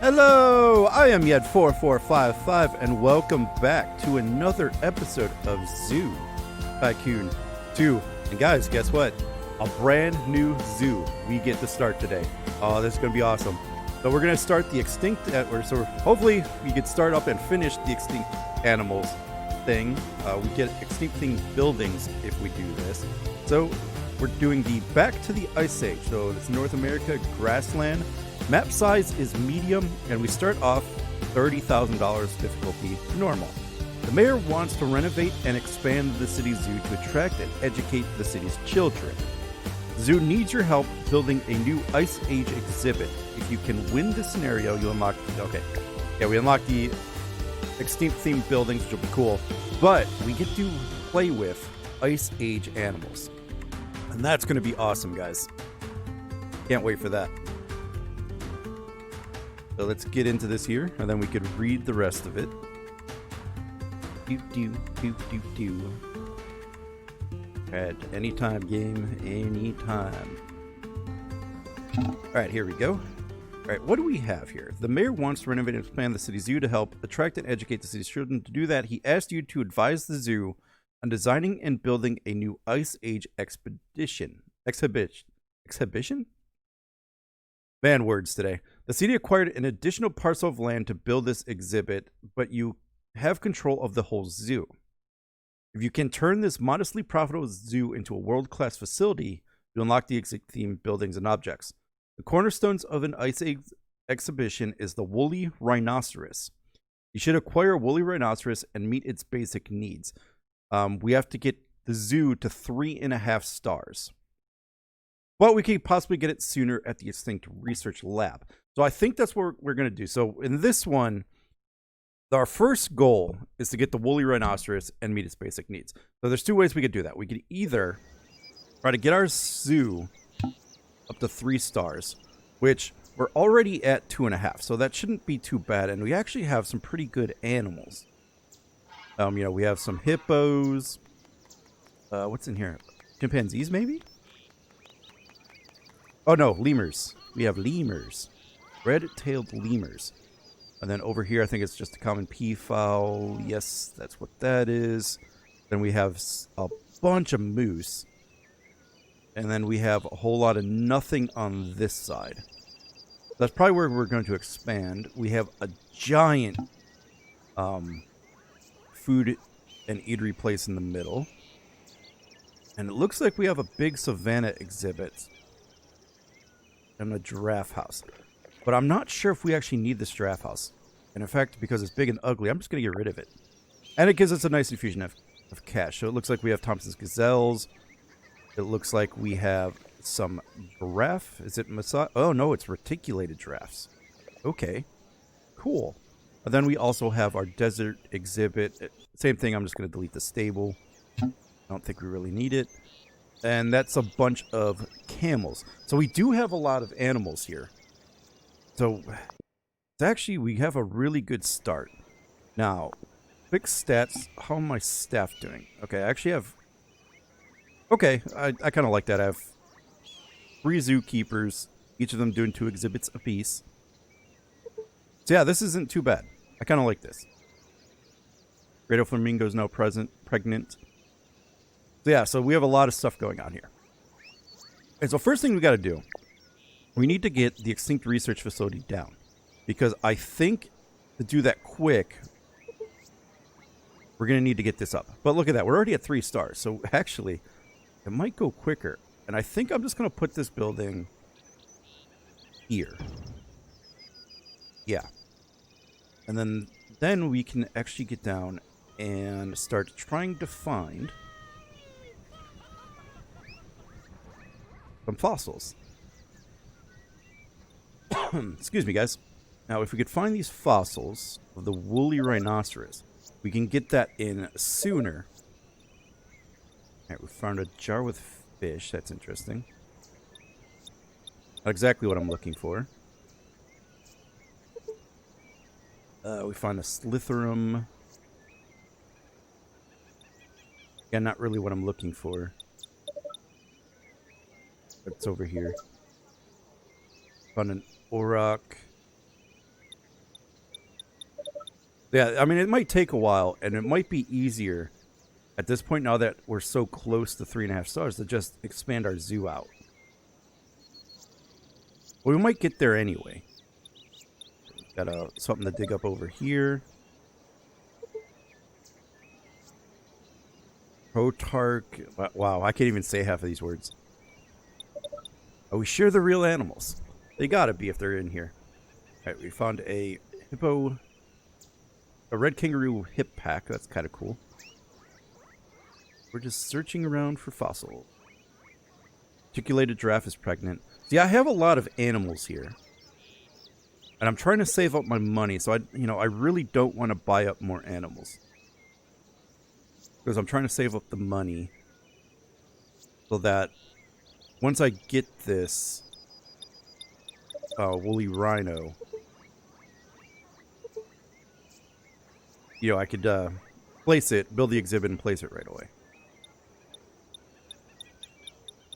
Hello, I am Yed4455 and welcome back to another episode of Zoo Tycoon 2. And guys, guess what? A brand new zoo we get to start today. Oh, this is going to be awesome. So we're going to start the extinct, so hopefully we can start up and finish the extinct animals thing. We get extinct thing buildings if we do this. So we're doing the Back to the Ice Age. So it's North America grassland. Map size is medium, and we start off $30,000 difficulty normal. The mayor wants to renovate and expand the city's zoo to attract and educate the city's children. The zoo needs your help building a new Ice Age exhibit. If you can win this scenario, you unlock... Okay. Yeah, we unlock the extinct themed buildings, which will be cool. But we get to play with Ice Age animals. And that's going to be awesome, guys. Can't wait for that. So let's get into this here, and then we could read the rest of it. At anytime game, anytime. Alright, here we go. Alright, what do we have here? The mayor wants to renovate and expand the city's zoo to help attract and educate the city's children. To do that, he asked you to advise the zoo on designing and building a new Ice Age exhibition. Man, words today. The city acquired an additional parcel of land to build this exhibit, but you have control of the whole zoo. If you can turn this modestly profitable zoo into a world-class facility, you unlock the themed buildings and objects. The cornerstones of an Ice Age exhibition is the Woolly Rhinoceros. You should acquire a Woolly Rhinoceros and meet its basic needs. We have to get the zoo to 3.5 stars. But we could possibly get it sooner at the Extinct Research Lab. So I think that's what we're going to do. So in this one, our first goal is to get the Woolly Rhinoceros and meet its basic needs. So there's two ways we could do that. We could either try to get our zoo up to 3 stars, which we're already at 2.5. So that shouldn't be too bad. And we actually have some pretty good animals. We have some hippos. What's in here? Chimpanzees, maybe? Oh no, lemurs. We have lemurs. Red-tailed lemurs. And then over here, I think it's just a common peafowl. Yes, that's what that is. Then we have a bunch of moose. And then we have a whole lot of nothing on this side. That's probably where we're going to expand. We have a giant food and eatery place in the middle. And it looks like we have a big savanna exhibit. And a giraffe house. But I'm not sure if we actually need this giraffe house. And in fact, because it's big and ugly, I'm just going to get rid of it. And it gives us a nice infusion of cash. So it looks like we have Thompson's gazelles. It looks like we have some giraffe. Is it massage? Oh, no, it's reticulated giraffes. Okay. Cool. And then we also have our desert exhibit. Same thing, I'm just going to delete the stable. I don't think we really need it. And that's a bunch of camels. So we do have a lot of animals here. So actually, we have a really good start. Now, quick stats. How am my staff doing? Okay, I actually have... Okay, I kind of like that. I have 3 zookeepers, each of them doing 2 exhibits apiece. So yeah, this isn't too bad. I kind of like this. Radio Flamingo is now pregnant. So yeah, so we have a lot of stuff going on here. And so first thing we got to do, we need to get the Extinct Research Facility down. Because I think to do that quick, we're going to need to get this up. But look at that. We're already at 3 stars. So actually, it might go quicker. And I think I'm just going to put this building here. Yeah. And then we can actually get down and start trying to find... some fossils. Excuse me, guys. Now, if we could find these fossils of the Woolly Rhinoceros, we can get that in sooner. Alright, we found a jar with fish. That's interesting. Not exactly what I'm looking for. We found a Slytherum. Yeah, not really what I'm looking for. It's over here. Found an auroch. Yeah, I mean, it might take a while, and it might be easier at this point, now that we're so close to 3.5 stars, to just expand our zoo out. Well, we might get there anyway. Got something to dig up over here. Protarch. Wow, I can't even say half of these words. Are we sure they're real animals? They gotta be if they're in here. Alright, we found a hippo. A red kangaroo hip pack. That's kind of cool. We're just searching around for fossil. Articulated giraffe is pregnant. See, I have a lot of animals here. And I'm trying to save up my money, so I really don't want to buy up more animals. Because I'm trying to save up the money so that once I get this Woolly Rhino, I could place it, build the exhibit, and place it right away.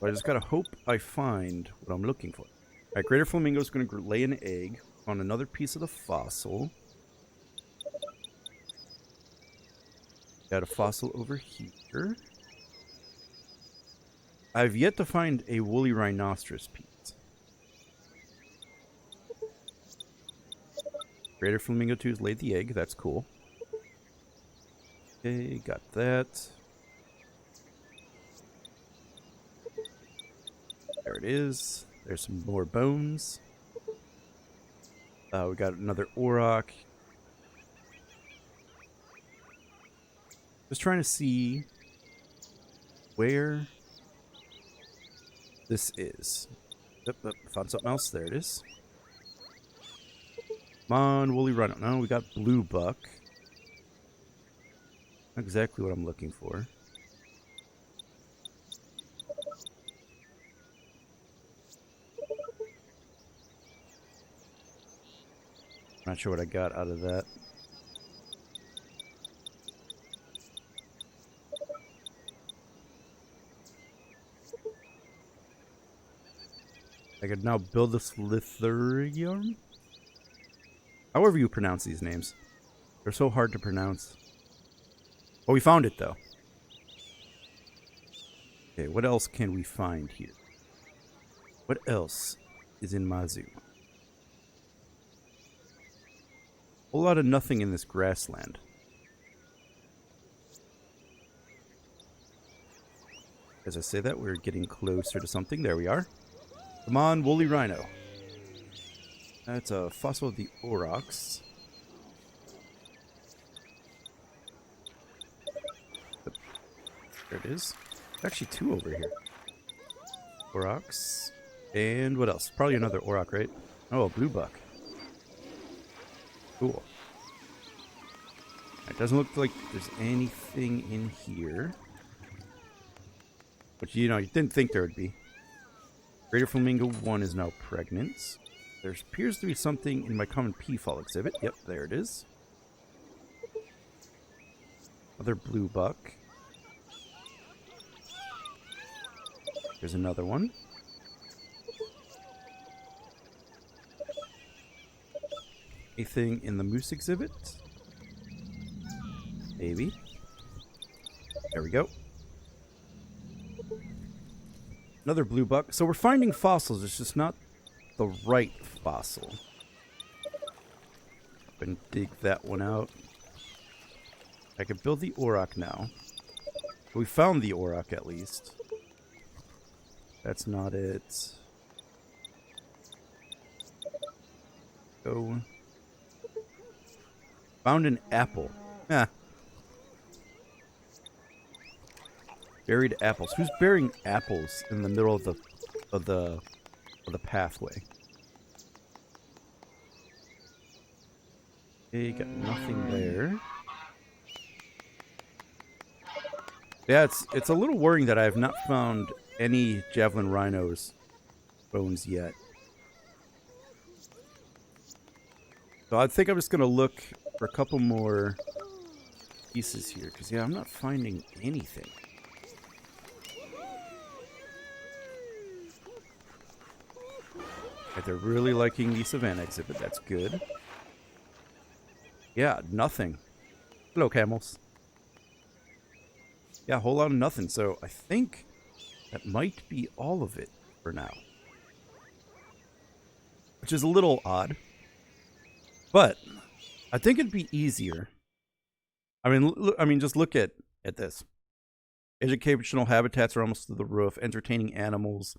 So I just gotta hope I find what I'm looking for. Alright, Greater Flamingo's gonna lay an egg on another piece of the fossil. Got a fossil over here. I've yet to find a woolly rhinoceros piece. Greater Flamingo 2's laid the egg. That's cool. Okay, got that. There it is. There's some more bones. We got another auroch. Just trying to see where this is. Yep, found something else. There it is. Come on, Woolly Rhino. No, we got blue buck. Not exactly what I'm looking for. Not sure what I got out of that. I could now build this Slithurium? However you pronounce these names. They're so hard to pronounce. Oh, we found it, though. Okay, what else can we find here? What else is in my zoo? A whole lot of nothing in this grassland. As I say that, we're getting closer to something. There we are. Come on, Woolly Rhino. That's a fossil of the aurochs. There it is. Actually, two over here. Aurochs. And what else? Probably another auroch, right? Oh, a blue buck. Cool. It doesn't look like there's anything in here. But, you didn't think there would be. Greater Flamingo 1 is now pregnant. There appears to be something in my common peafowl exhibit. Yep, there it is. Another blue buck. There's another one. Anything in the moose exhibit? Maybe. There we go. Another blue buck. So we're finding fossils. It's just not the right fossil. And dig that one out. I could build the auroch now. We found the auroch at least. That's not it. Go. Found an apple. Ah. Buried apples. Who's burying apples in the middle of the pathway? Okay, got nothing there. Yeah, it's a little worrying that I have not found any javelin rhinos bones yet. So I think I'm just gonna look for a couple more pieces here, because I'm not finding anything. Right, they're really liking the Savannah exhibit. That's good. Yeah, nothing. Hello, camels. Yeah, a whole lot of nothing. So I think that might be all of it for now. Which is a little odd. But I think it'd be easier. I mean, just look at this. Educational habitats are almost to the roof. Entertaining animals,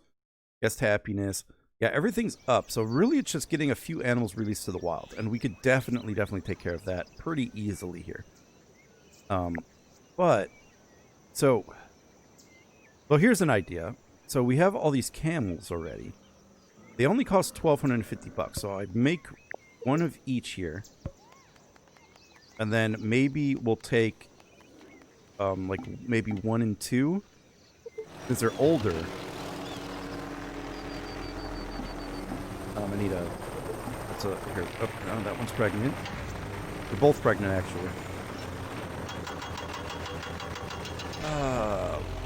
guest happiness. Yeah, everything's up. So really, it's just getting a few animals released to the wild, and we could definitely take care of that pretty easily here. But so here's an idea. So we have all these camels already. They only cost $1,250. So I'd make one of each here, and then maybe we'll take like maybe 1 and 2 since they're older. I need a. That's a here. Oh, no, that one's pregnant. They're both pregnant, actually.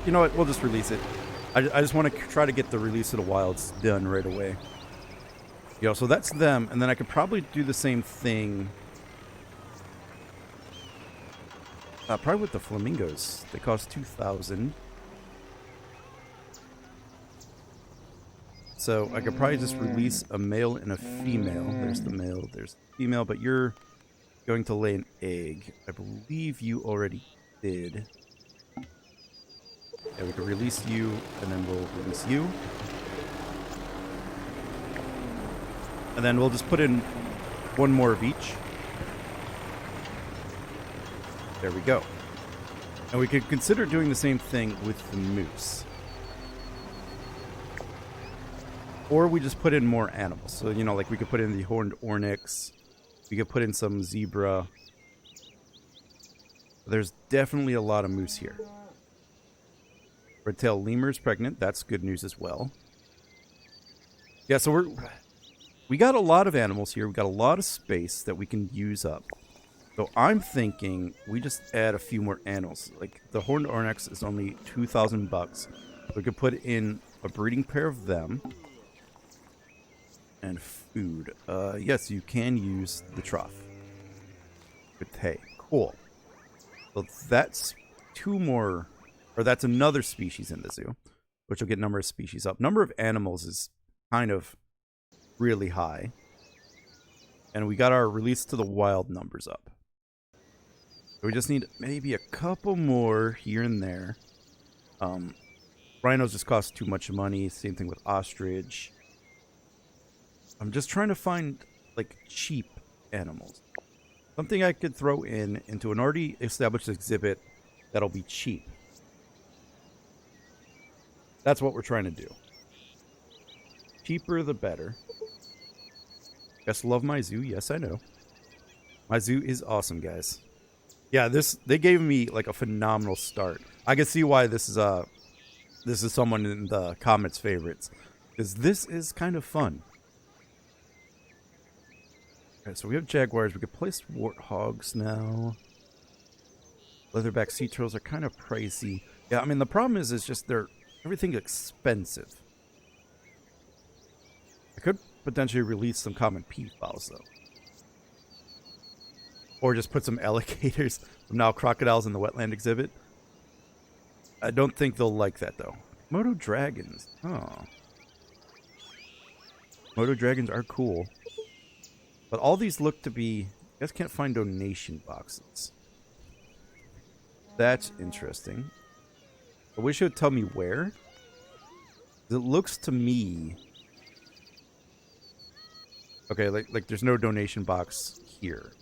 You know what? We'll just release it. I just want to try to get the release of the wilds done right away. Yo, so that's them, and then I could probably do the same thing. Probably with the flamingos. They cost $2,000. So I could probably just release a male and a female. There's the male, there's the female, but you're going to lay an egg. I believe you already did. Yeah, we could release you, and then we'll release you. And then we'll just put in one more of each. There we go. And we could consider doing the same thing with the moose. Or we just put in more animals. So, you know, like we could put in the horned oryx. We could put in some zebra. There's definitely a lot of moose here. Red-tailed lemur's pregnant. That's good news as well. Yeah, so we got a lot of animals here. We got a lot of space that we can use up. So I'm thinking we just add a few more animals. Like the horned oryx is only $2,000. We could put in a breeding pair of them. And food. Yes, you can use the trough. With hay. Cool. So that's two more, or that's another species in the zoo, which will get number of species up. Number of animals is kind of really high. And we got our release to the wild numbers up. So we just need maybe a couple more here and there. Rhinos just cost too much money. Same thing with ostrich. I'm just trying to find, like, cheap animals. Something I could throw into an already established exhibit that'll be cheap. That's what we're trying to do. Cheaper the better. Guess love my zoo. Yes, I know. My zoo is awesome, guys. Yeah, they gave me, like, a phenomenal start. I can see why this is someone in the comments favorites. Because this is kind of fun. Okay, so we have jaguars. We could place warthogs now. Leatherback sea turtles are kind of pricey. Yeah, I mean, the problem is just everything's expensive. I could potentially release some common peafowls, though. Or just put some alligators, some now crocodiles in the wetland exhibit. I don't think they'll like that, though. Moto dragons. Oh. Moto dragons are cool. But all these look to be... I guess can't find donation boxes. That's interesting. I wish it would tell me where. It looks to me... Okay, like there's no donation box here.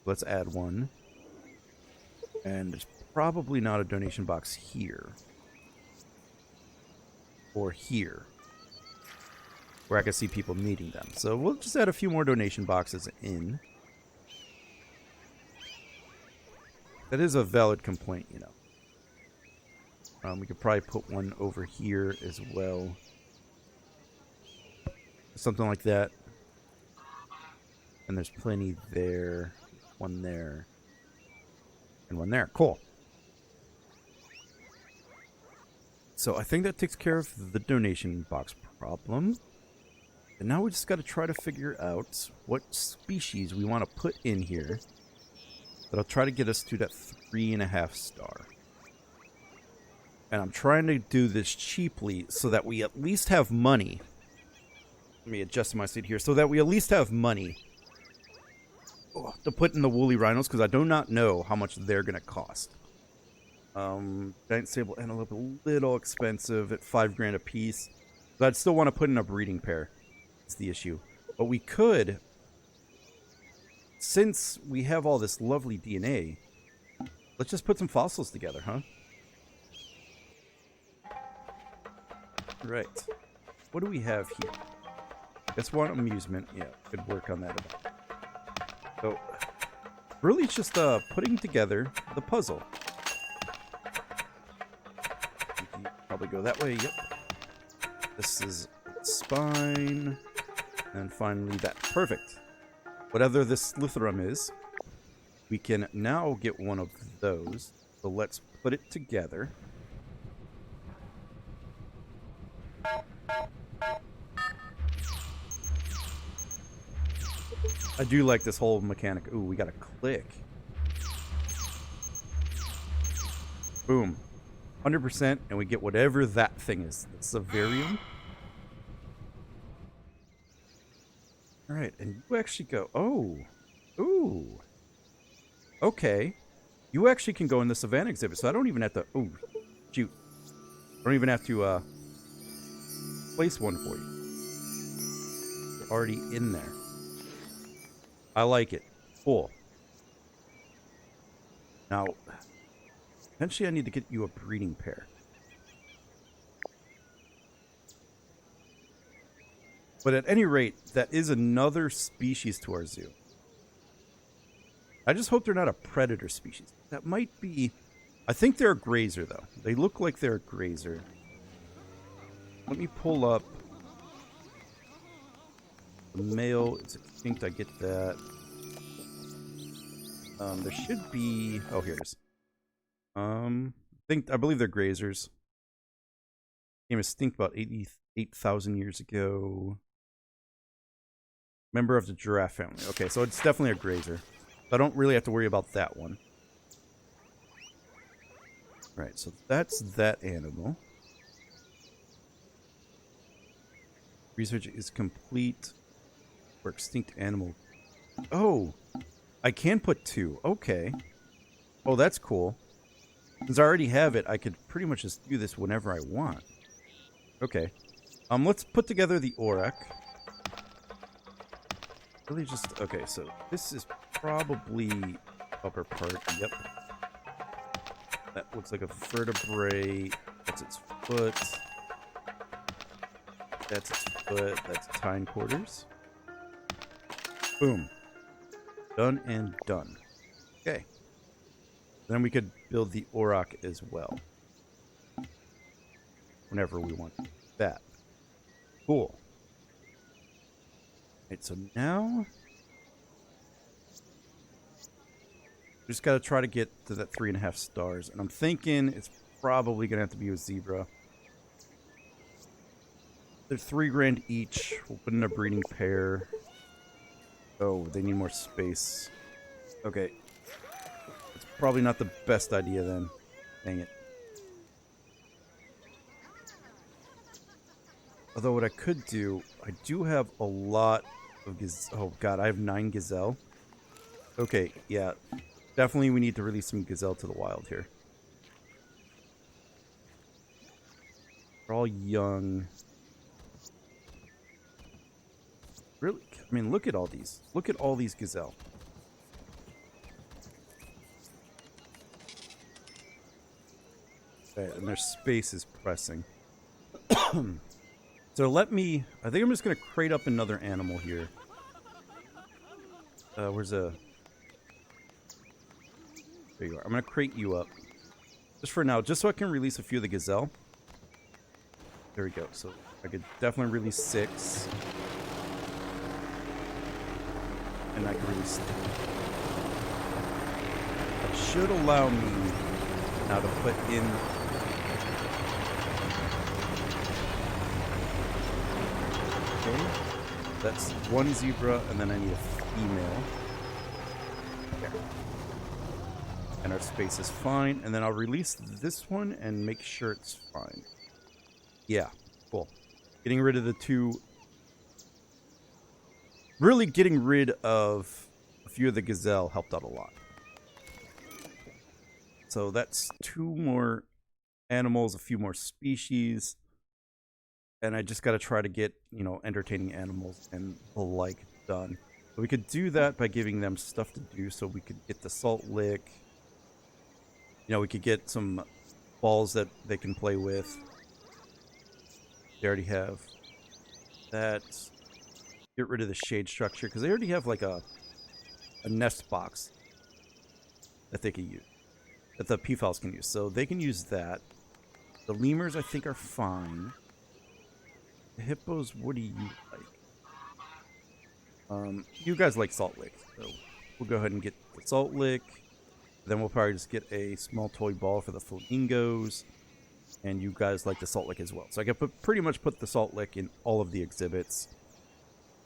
Let's add one. And there's probably not a donation box here. Or here. Where I can see people needing them. So we'll just add a few more donation boxes in. That is a valid complaint, you know. We could probably put one over here as well. Something like that. And there's plenty there. One there. And one there. Cool. So I think that takes care of the donation box problem. And now we just got to try to figure out what species we want to put in here. That'll try to get us to that 3.5 star. And I'm trying to do this cheaply so that we at least have money. Let me adjust my seat here. So that we at least have money to put in the Woolly Rhinos, because I do not know how much they're going to cost. Giant sable antelope, a little expensive at 5 grand a piece. But I'd still want to put in a breeding pair. That's the issue. But we could, since we have all this lovely DNA, let's just put some fossils together, huh? Right. What do we have here? Guess one amusement. Yeah, could work on that a bit. So, really it's just putting together the puzzle. We can probably go that way, yep. This is spine. And finally that. Perfect. Whatever this Slithrum is, we can now get one of those. So let's put it together. I do like this whole mechanic. Ooh, we got a click. Boom. 100%, and we get whatever that thing is. It's a Virium. Alright, and you actually go... Oh. Ooh. Okay. You actually can go in the Savannah exhibit, so I don't even have to... Oh, shoot. I don't even have to place one for you. You're already in there. I like it. Cool. Now, eventually I need to get you a breeding pair. But at any rate, that is another species to our zoo. I just hope they're not a predator species. That might be... I think they're a grazer, though. They look like they're a grazer. Let me pull up... The male is extinct, I get that. There should be... Oh, here it is. I believe they're grazers. Became extinct about 88,000 years ago. Member of the giraffe family. Okay, so it's definitely a grazer. I don't really have to worry about that one. Right, so that's that animal. Research is complete for extinct animal. Oh, I can put 2. Okay. Oh, that's cool. Since I already have it, I could pretty much just do this whenever I want. Okay. Let's put together the Auroch. Really just... Okay, so this is probably upper part. Yep. That looks like a vertebrae. That's its foot. That's its foot. That's its hindquarters. Boom. Done and done. Okay. Then we could build the Auroch as well. Whenever we want that. Cool. Right, so now... we just gotta try to get to that 3.5 stars. And I'm thinking it's probably gonna have to be a zebra. They're 3 grand each. We'll put in a breeding pair. Oh, they need more space. Okay. It's probably not the best idea then. Dang it. Although what I could do, I do have a lot of oh god, I have 9 gazelle. Okay, yeah. Definitely we need to release some gazelle to the wild here. They're all young. Really? I mean, look at all these. Look at all these gazelle. Okay, and their space is pressing. So let me... I think I'm just going to crate up another animal here. Where's a... There you are. I'm going to crate you up. Just for now, just so I can release a few of the gazelle. There we go. So I could definitely release 6. And I can release 3. That should allow me now to put in... Okay. That's one zebra, and then I need a female. There. And our space is fine. And then I'll release this one and make sure it's fine. Yeah, cool. Getting rid of the two. Really getting rid of a few of the gazelle helped out a lot. So that's two more animals, a few more species. And I just got to try to get, entertaining animals and the like done. So we could do that by giving them stuff to do. So we could get the salt lick. We could get some balls that they can play with. They already have that. Get rid of the shade structure because they already have like a nest box that they can use, that the peafowls can use. So they can use that. The lemurs, I think, are fine. The hippos, what do you like? You guys like salt lick, so we'll go ahead and get the salt lick. Then we'll probably just get a small toy ball for the flamingos. And you guys like the salt lick as well. So I can pretty much put the salt lick in all of the exhibits.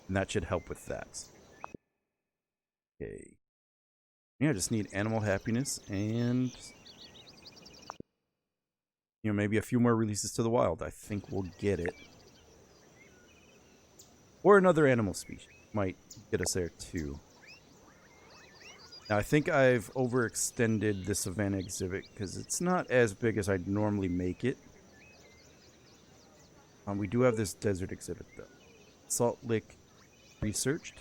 And that should help with that. Okay. Yeah, I just need animal happiness and maybe a few more releases to the wild. I think we'll get it. Or another animal species might get us there too. Now I think I've overextended the Savannah exhibit because it's not as big as I'd normally make it. We do have this desert exhibit though. Salt lick researched.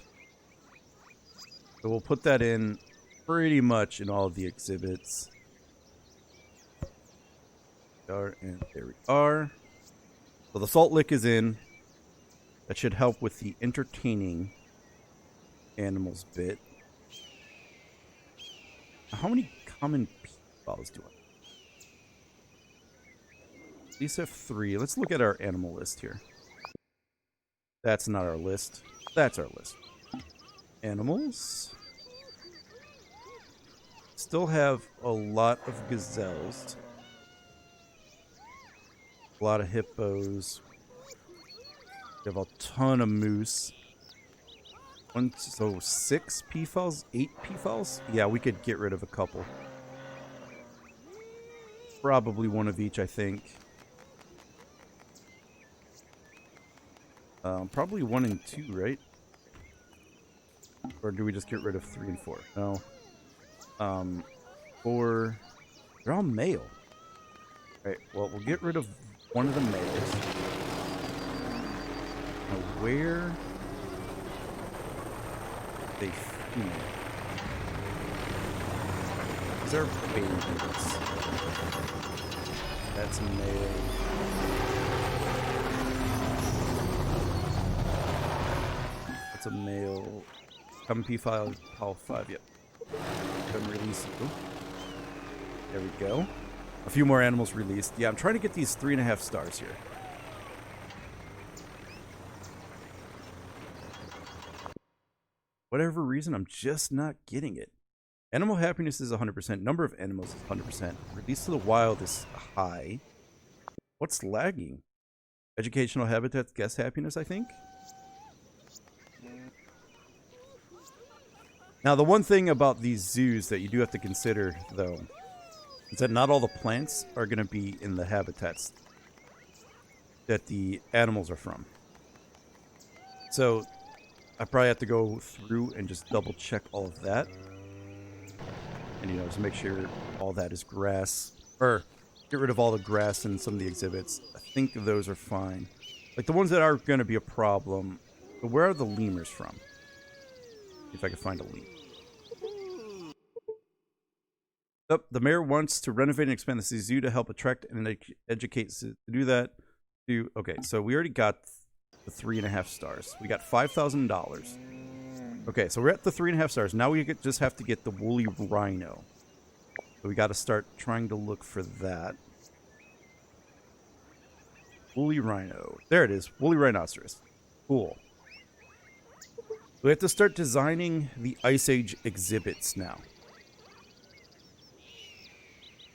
So we'll put that in pretty much in all of the exhibits. And there we are. So the salt lick is in. That should help with the entertaining animals bit. How many common peafowls do I have? These have 3. Let's look at our animal list here. That's not our list. That's our list. Animals. Still have a lot of gazelles. A lot of hippos. We have a ton of moose. So 6 peafowls? 8 peafowls? Yeah, we could get rid of a couple. Probably one of each, I think. Probably 1 and 2, right? Or do we just get rid of 3 and 4? No. 4. They're all male. Alright, well, we'll get rid of one of the males. Now, where... they female? Is there babies? That's male. That's a male. Common peafowl, Paul 5, yep. Go ahead and release you. There we go. A few more animals released. Yeah, I'm trying to get these 3.5 stars here. Whatever reason, I'm just not getting it. Animal happiness is 100%. Number of animals is 100%. Release to the wild is high. What's lagging? Educational habitats, guest happiness, I think? Now, the one thing about these zoos that you do have to consider, though, is that not all the plants are going to be in the habitats that the animals are from. So, I probably have to go through and just double check all of that. And, just make sure all that is grass. Or, get rid of all the grass in some of the exhibits. I think those are fine. Like, the ones that are going to be a problem. But where are the lemurs from? If I can find a lemur. Oh, the mayor wants to renovate and expand the zoo to help attract and educate. To do that, okay, so we already got the 3.5 stars. We got $5,000. Okay, so we're at the 3.5 stars. Now we just have to get the Woolly Rhino. So we got to start trying to look for that. Woolly Rhino. There it is. Woolly Rhinoceros. Cool. We have to start designing the Ice Age exhibits now.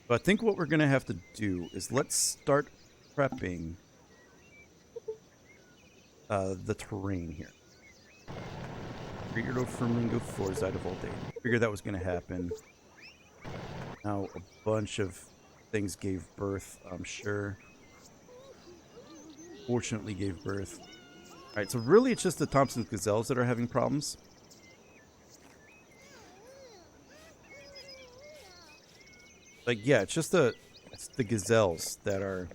So I think what we're going to have to do is let's start prepping the terrain here. 3-year-old flamingo 4's died of old age. Figured that was going to happen. Now a bunch of things gave birth, I'm sure. Fortunately gave birth. Alright, so really it's just the Thompson's gazelles that are having problems. Like, yeah, it's the gazelles that are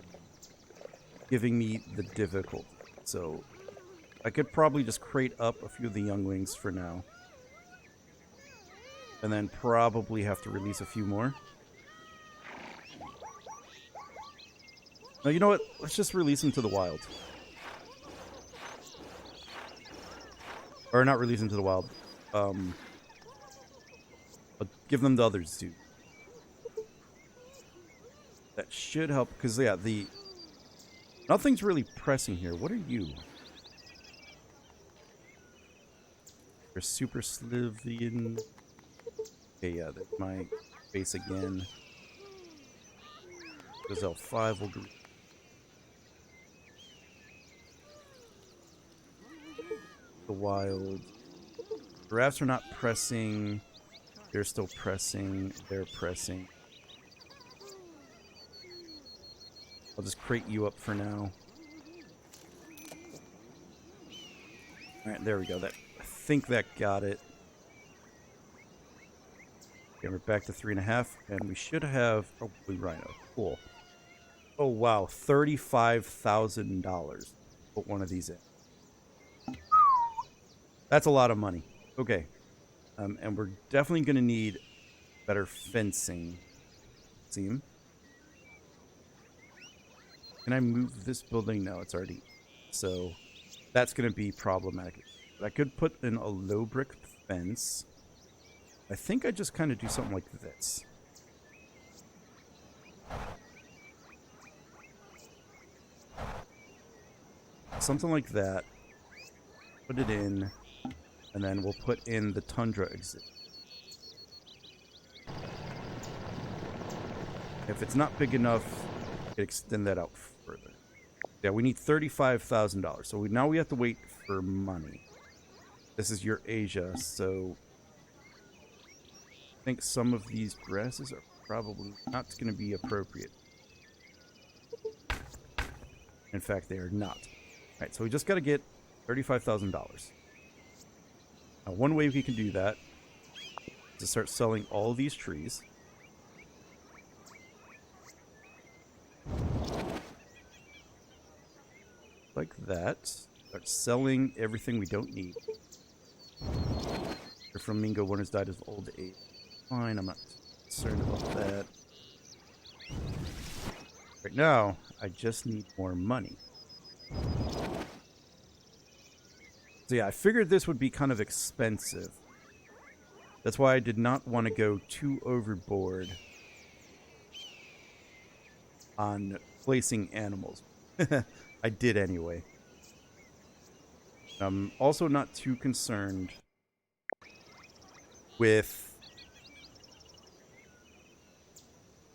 giving me the difficulty. So I could probably just crate up a few of the younglings for now. And then probably have to release a few more. No, you know what? Let's just release them to the wild. Or not release them to the wild. I'll give them to others too. That should help, because yeah, nothing's really pressing here. What are you? You're super Slivian. Okay, yeah, that's my base again. Gazelle 5 will do. The wild. Giraffes are not pressing. They're still pressing. They're pressing. I'll just crate you up for now. Alright, there we go. I think that got it. Okay, we're back to 3.5, and we should have a Woolly Rhino. Cool. Oh wow, $35,000. Put one of these in. That's a lot of money. Okay. And we're definitely going to need better fencing. Seem. Can I move this building? No, it's already. So that's going to be problematic. But I could put in a low brick fence. I think I just kind of do something like this. Something like that. Put it in. And then we'll put in the tundra exit. If it's not big enough, extend that out further. Yeah, we need $35,000. So now we have to wait for money. This is Eurasia, so I think some of these grasses are probably not going to be appropriate. In fact, they are not. All right, so we just got to get $35,000. Now, one way we can do that is to start selling all these trees. Like that. Start selling everything we don't need. Your flamingo one has died of old age. Fine, I'm not concerned about that. Right now, I just need more money. So yeah, I figured this would be kind of expensive. That's why I did not want to go too overboard on placing animals. I did anyway. I'm also not too concerned with...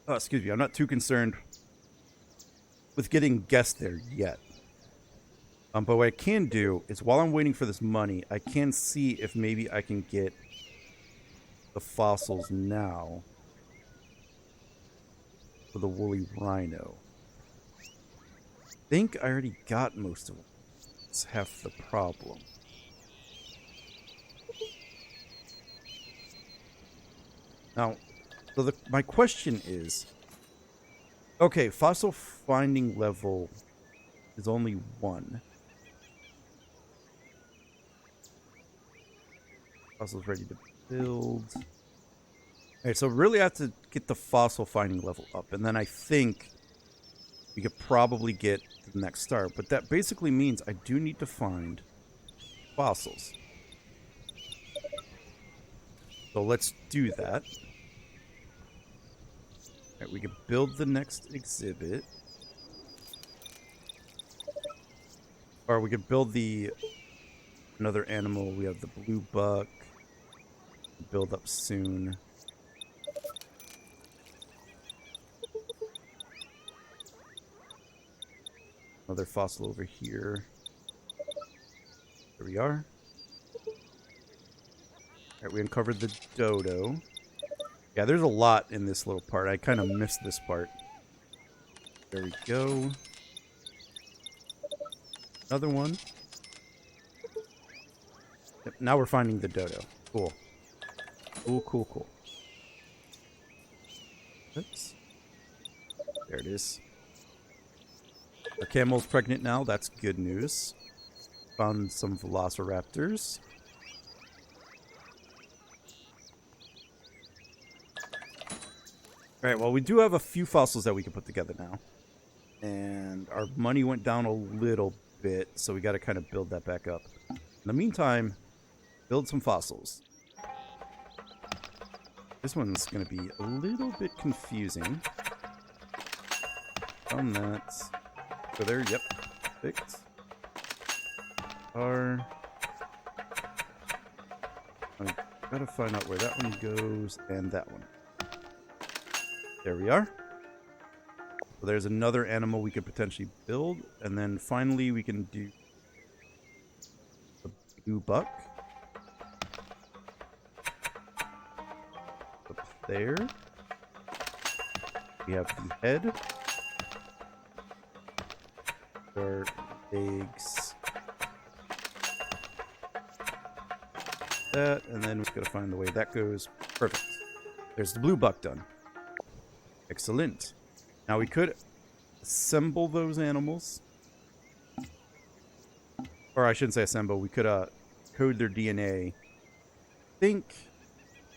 Oh, excuse me. I'm not too concerned with getting guests there yet. But what I can do is while I'm waiting for this money, I can see if maybe I can get the fossils now for the Woolly Rhino. I think I already got most of them. That's half the problem. Now, so my question is, okay, fossil finding level is only 1. Fossils ready to build. Alright, so really I have to get the fossil finding level up, and then I think we could probably get to the next star. But that basically means I do need to find fossils. So let's do that. Alright, we could build the next exhibit. Or we could build another animal. We have the blue buck. Build up soon. Another fossil over here. There we are. Alright, we uncovered the dodo. Yeah, there's a lot in this little part. I kind of missed this part. There we go. Another one. Yep, now we're finding the dodo. Cool. Cool, cool, cool. Oops. There it is. Our camel's pregnant now. That's good news. Found some velociraptors. Alright, well, we do have a few fossils that we can put together now. And our money went down a little bit, so we got to kind of build that back up. In the meantime, build some fossils. This one's going to be a little bit confusing. Found that. Go there, yep. Perfect. I gotta find out where that one goes and that one. There we are. So there's another animal we could potentially build, and then finally we can do the blue buck. Up there. We have the head. Our legs. That, and then we've got to find the way that goes. Perfect. There's the blue buck done. Excellent. Now we could assemble those animals. Or I shouldn't say assemble. We could code their DNA. I think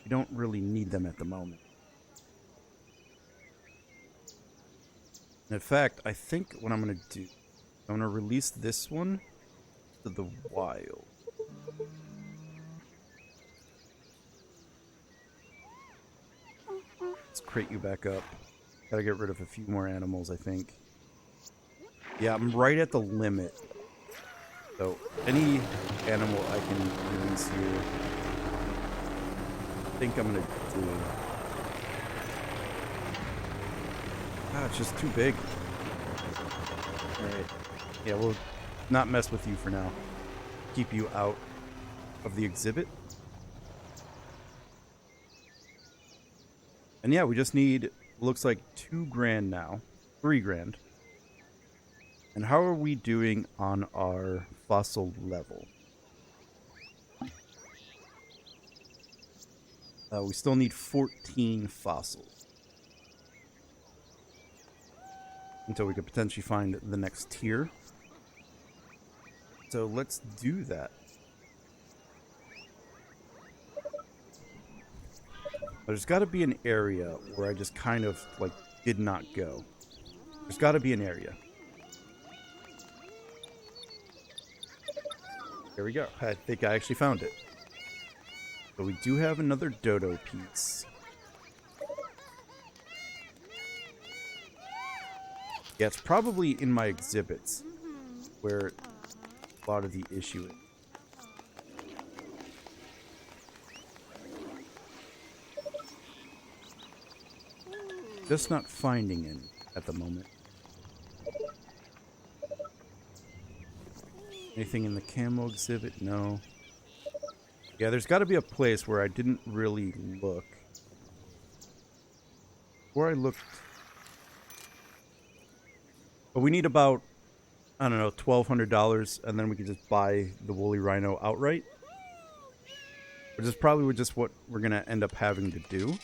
we don't really need them at the moment. In fact, I think what I'm going to do, I'm going to release this one to the wild. Let's crate you back up. Gotta get rid of a few more animals, I think. Yeah, I'm right at the limit. So, any animal I can release here, I think I'm gonna do. Ah, it's just too big. Alright. Yeah, we'll not mess with you for now. Keep you out of the exhibit. And yeah, we just need, looks like $2,000 now. $3,000. And how are we doing on our fossil level? We still need 14 fossils. Until we could potentially find the next tier. So let's do that. There's got to be an area where I just kind of, like, did not go. There's got to be an area. There we go. I think I actually found it. But we do have another dodo piece. Yeah, it's probably in my exhibits where a lot of the issue is. Just not finding it at the moment. Anything in the camo exhibit? No. Yeah, there's got to be a place where I didn't really look. Where I looked. But we need about, I don't know, $1,200, and then we can just buy the Woolly Rhino outright. Which is probably just what we're going to end up having to do.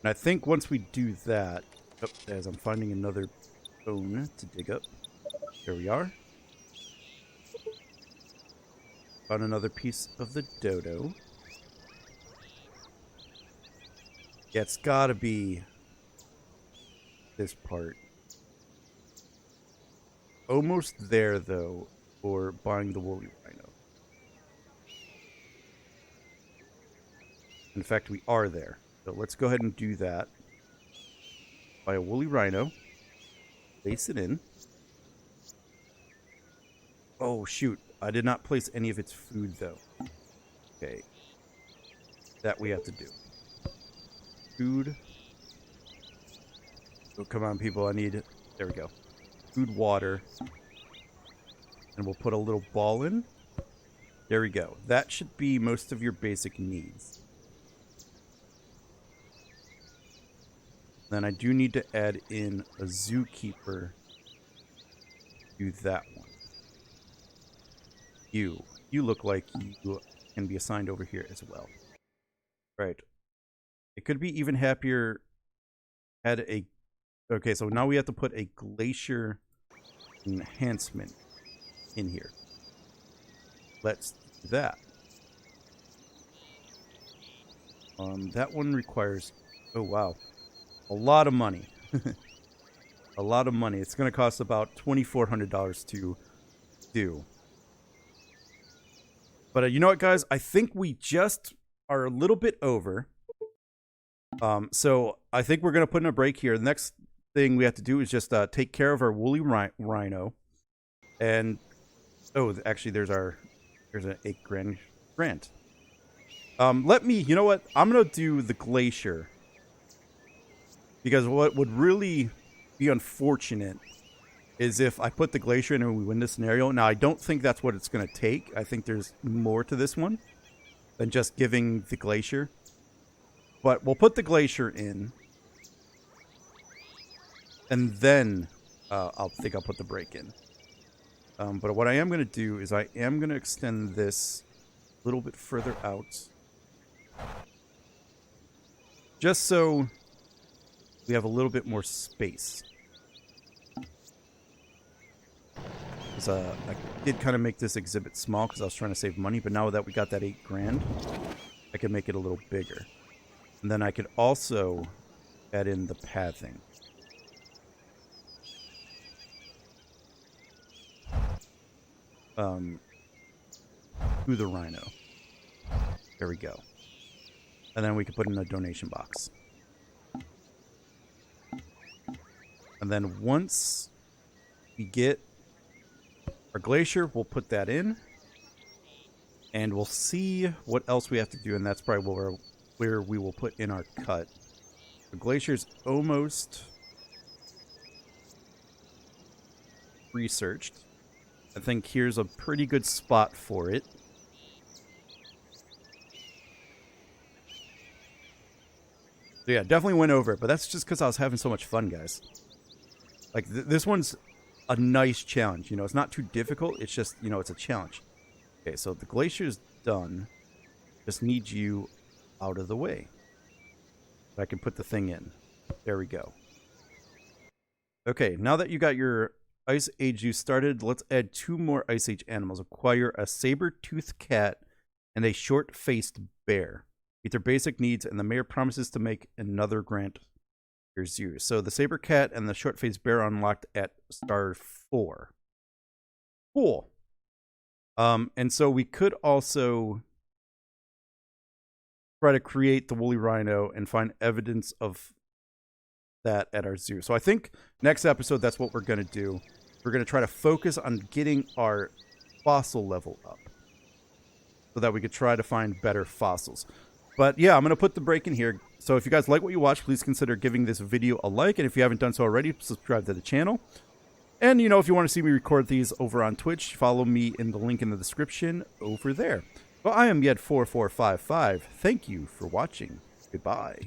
And I think once we do that, as I'm finding another bone to dig up. There we are. Found another piece of the dodo. Yeah, it's gotta be this part. Almost there, though, for buying the Woolly Rhino. In fact, we are there. So let's go ahead and do that. Buy a Woolly Rhino. Place it in. Oh, shoot. I did not place any of its food, though. Okay. That we have to do. Food. Oh, come on, people. I need... There we go. Food, water. And we'll put a little ball in. There we go. That should be most of your basic needs. Then I do need to add in a zookeeper. Do that one. You look like you can be assigned over here as well. Right. It could be even happier had a... Okay, so now we have to put a glacier enhancement in here. Let's do that. That one requires... Oh, wow. A lot of money. A lot of money. It's going to cost about $2,400 to do. But you know what, guys? I think we just are a little bit over. So I think we're going to put in a break here. The next thing we have to do is just take care of our Woolly Rhino. And, oh, actually, there's an $8,000 grant. You know what? I'm going to do the glacier. Because what would really be unfortunate is if I put the glacier in and we win this scenario. Now, I don't think that's what it's going to take. I think there's more to this one than just giving the glacier. But we'll put the glacier in. And then I'll put the break in. But what I am going to do is I am going to extend this a little bit further out. Just so we have a little bit more space. I did kind of make this exhibit small because I was trying to save money, but now that we got that $8,000, I can make it a little bigger. And then I could also add in the pathing. To the rhino. There we go. And then we can put in a donation box. And then once we get our glacier, we'll put that in. And we'll see what else we have to do. And that's probably where we will put in our cut. The glacier's almost researched. I think here's a pretty good spot for it. So yeah, definitely went over it, but that's just because I was having so much fun, guys. Like, this one's a nice challenge. You know, it's not too difficult. It's just, you know, it's a challenge. Okay, so the glacier's done. Just need you out of the way. I can put the thing in. There we go. Okay, now that you got your Ice Age juice started, let's add 2 more Ice Age animals. Acquire a saber-toothed cat and a short-faced bear. Meet their basic needs, and the mayor promises to make another grant for your zoo. So the saber cat and the short-faced bear are unlocked at star 4. Cool. And so we could also try to create the Woolly Rhino and find evidence of that at our zoo. So I think next episode, that's what we're going to do. We're going to try to focus on getting our fossil level up so that we could try to find better fossils. But yeah, I'm going to put the break in here. So if you guys like what you watch, please consider giving this video a like. And if you haven't done so already, subscribe to the channel. And, you know, if you want to see me record these over on Twitch, follow me in the link in the description over there. Well, I am Yed4455. Thank you for watching. Goodbye.